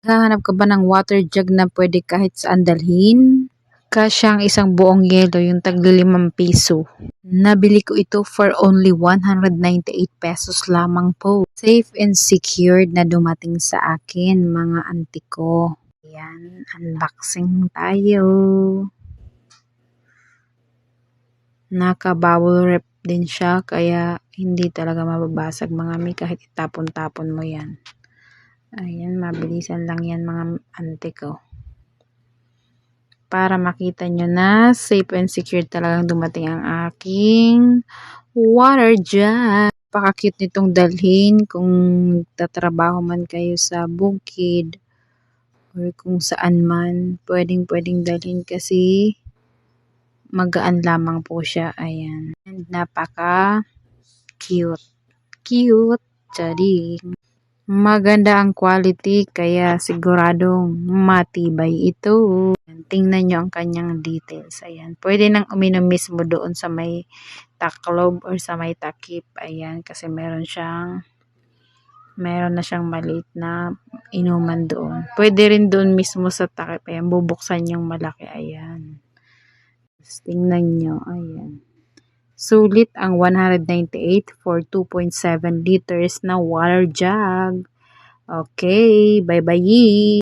Hahanap ka ba ng water jug na pwede kahit saan dalhin? Kasya ang isang buong yelo, yung tagli ₱5. Nabili ko ito for only 198 pesos lamang po. Safe and secured na dumating sa akin, mga auntie ko. Ayan, unboxing tayo. Naka-bubble wrap din siya, kaya hindi talaga mababasag mga mi kahit itapon-tapon mo yan. Ayan, mabilisan lang yan mga auntie ko. Para makita nyo na safe and secure talagang dumating ang aking water jug. Napaka-cute nitong dalhin kung tatrabaho man kayo sa bukid or kung saan man. Pwedeng dalhin kasi magaan lamang po siya. Ayan. And napaka-cute. Cute. Charing. Maganda ang quality kaya siguradong matibay ito. Tingnan nyo ang kanyang details. Ayan. Pwede nang uminom mismo doon sa may taklob or sa may takip. Ayan. Kasi meron na siyang maliit na inuman doon. Pwede rin doon mismo sa takip. Ayan. Bubuksan yung malaki. Ayan. Tingnan nyo. Ayan. Sulit ang 198 for 2.7 liters na water jug. Okay. Bye-bye.